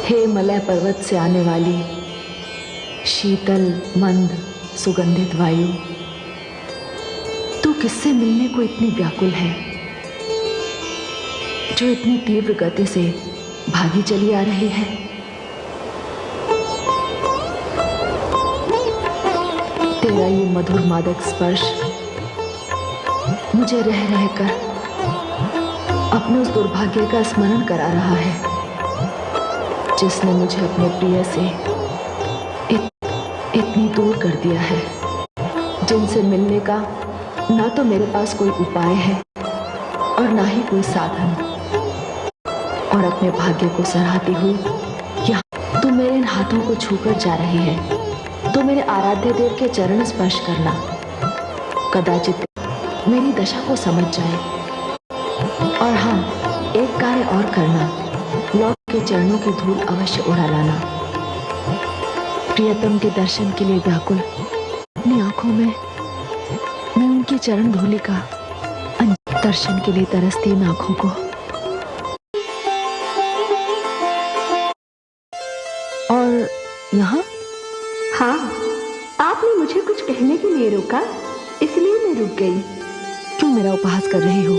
हे Malay पर्वत से आने वाली शीतल मंद सुगंधित वायु, तू किससे मिलने को इतनी व्याकुल है, जो इतनी तीव्र गति से भागी चली आ रही है। तेरा ये मधुर मादक स्पर्श मुझे रह रहकर अपने उस दुर्भाग्य का स्मरण करा रहा है, जिसने मुझे अपने प्रिय से इतनी दूर कर दिया है, जिनसे मिलने का ना तो मेरे पास कोई उपाय है और ना ही कोई साधन। और अपने भाग्य को सराहती हुई यहाँ तू मेरे इन हाथों को छूकर जा रही है। तो मेरे आराध्य देव के चरण स्पर्श करना, कदाचित मेरी दशा को समझ जाए। और हाँ, एक कार्य और करना, लौट के चरणों की धूल अवश्य उड़ा लाना। प्रियतम के दर्शन के लिए व्याकुल अपनी आंखों में मैं उनकी चरण धूलि का दर्शन के लिए तरसती इन आंखों को। और यहाँ? हाँ, आपने मुझे कुछ कहने के लिए रोका, इसलिए मैं रुक गई। क्यों मेरा उपहास कर रही हो?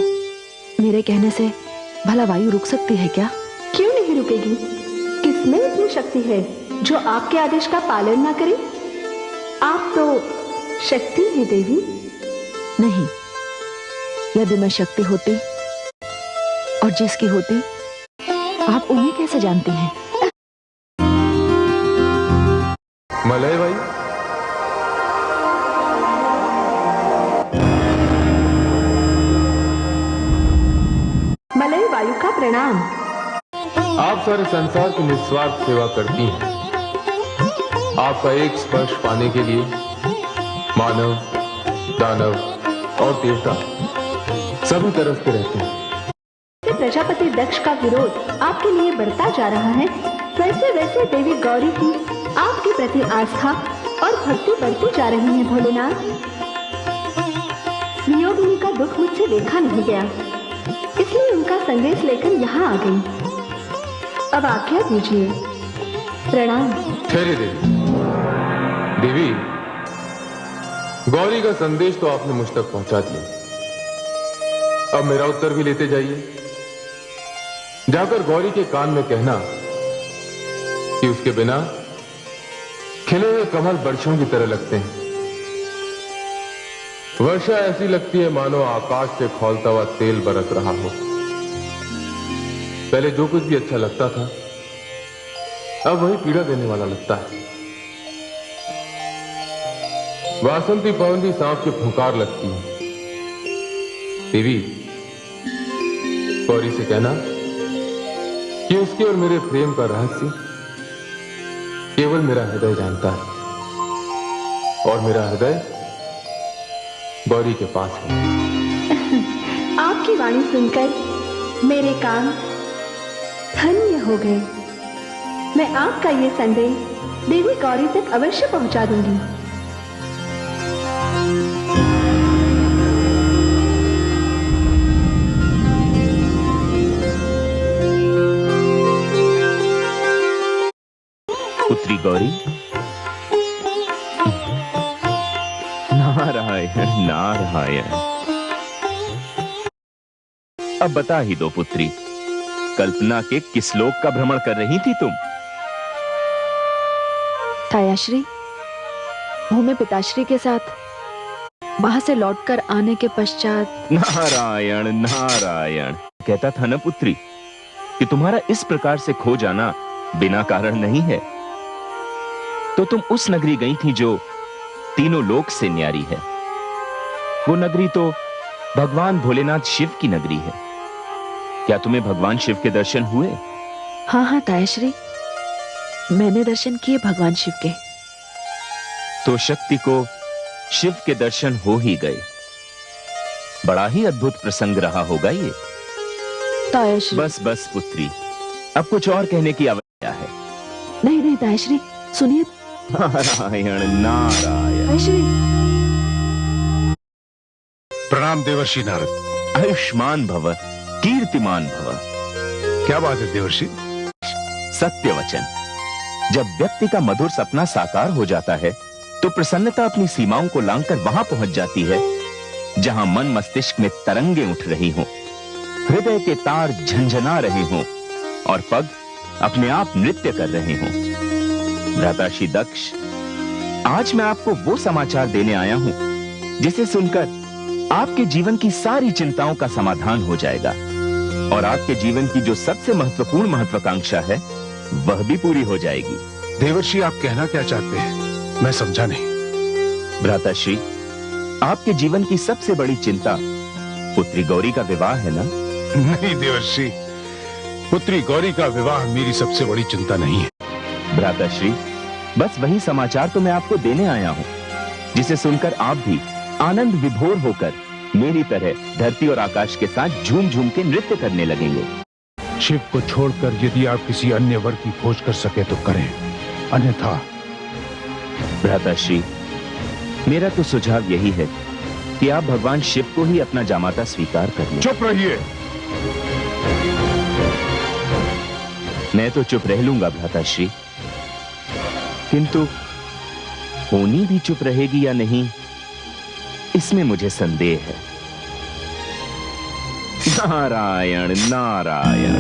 मेरे कहने से भला वायु रुक सकती है क्या? क्यों नहीं रुकेगी? किसमें इतनी शक्ति है जो आपके आदेश का पालन ना करे? आप तो शक्ति है देवी। नहीं, यदि मैं शक्ति होती और जिसकी होती, आप उन्हें कैसे जानती हैं? मलय भाई, मलय वायु का प्रणाम। आप सारे संसार की निस्वार्थ सेवा करती हैं। आपका एक स्पर्श पाने के लिए मानव, दानव और देवता सभी तरफते रहते हैं। प्रजापति दक्ष का विरोध आपके लिए बढ़ता जा रहा है, वैसे वैसे देवी गौरी की आपके प्रति आस्था और भक्ति बढ़ती जा रही है। भोलेनाथ, वियोगिनी का दुख मुझसे देखा नहीं गया, इसलिए उनका संदेश लेकर यहाँ आ गई। अब आज्ञा दीजिए। प्रणाम। ठहरे देवी। देवी, गौरी का संदेश तो आपने मुझ तक पहुंचा दिया। अब मेरा उत्तर भी लेते जाइए। जाकर गौरी के कान में कहना कि उसके बिना खिले हुए कमल वर्षों की तरह लगते हैं। वर्षा ऐसी लगती है मानो आकाश से खौलता हुआ तेल बरस रहा हो। पहले जो कुछ भी अच्छा लगता था, अब वही पीड़ा देने वाला लगता है। वासंती पवन भी सांप की फुंकार लगती है। देवी, गौरी से कहना कि उसके और मेरे प्रेम का रहस्य केवल मेरा हृदय जानता है, और मेरा हृदय गौरी के पास है। आपकी वाणी सुनकर मेरे कान धन्य हो गए। मैं आपका ये संदेश देवी गौरी तक अवश्य पहुंचा दूंगी। पुत्री गौरी, नारायण नारायण। अब बता ही दो पुत्री, कल्पना के किस लोक का भ्रमण कर रही थी तुम? तायाश्री, भूमि पिताश्री के साथ वहां से लौटकर आने के पश्चात। नारायण नारायण। कहता था ना पुत्री कि तुम्हारा इस प्रकार से खो जाना बिना कारण नहीं है। तो तुम उस नगरी गई थी जो तीनों लोक से न्यारी है। वो नगरी तो भगवान भोलेनाथ शिव की नगरी है। क्या तुम्हें भगवान शिव के दर्शन हुए? हाँ हाँ तायाश्री, मैंने दर्शन किए भगवान शिव के। तो शक्ति को शिव के दर्शन हो ही गए। बड़ा ही अद्भुत प्रसंग रहा होगा ये। तायाश्री, बस बस पुत्री, अब कुछ और कहने की आवश्यकता है? नहीं नहीं तायाश्री, सुनिए। नारायण नारायण। तायाश्री। प्रणाम देवर्षि नारद। आयुष्मान भव, कीर्तिमान भव। क्या बात है देवर्षि? सत्य वचन। जब व्यक्ति का मधुर सपना साकार हो जाता है तो प्रसन्नता अपनी सीमाओं को लांघकर वहां पहुंच जाती है जहां मन मस्तिष्क में तरंगे उठ रही हों, हृदय के तार झंझना रहे हों और पग अपने आप नृत्य कर रहे हों। भ्राताश्री दक्ष, आज मैं आपको वो समाचार देने आया हूं जिसे सुनकर आपके जीवन की सारी चिंताओं का समाधान हो जाएगा और आपके जीवन की जो सबसे महत्वपूर्ण महत्वाकांक्षा है वह भी पूरी हो जाएगी। देवर्षि, आप कहना क्या चाहते हैं? मैं समझा नहीं। भ्राताश्री, आपके जीवन की सबसे बड़ी चिंता पुत्री गौरी का विवाह है ना? नहीं देवर्षि, पुत्री गौरी का विवाह मेरी सबसे बड़ी चिंता नहीं है। भ्राताश्री, बस वही समाचार तो मैं आपको देने आया हूं जिसे सुनकर आप भी आनंद विभोर होकर मेरी तरह धरती और आकाश के साथ झूम झूम के नृत्य करने लगेंगे। शिव को छोड़कर यदि आप किसी अन्य वर की खोज कर सके तो करें, अन्यथा। भ्राताश्री, मेरा तो सुझाव यही है कि आप भगवान शिव को ही अपना जामाता स्वीकार कर लें। चुप रहिए। मैं तो चुप रह लूंगा भ्राताश्री, किंतु होनी भी चुप रहेगी या नहीं इसमें मुझे संदेह है। नारायण नारायण।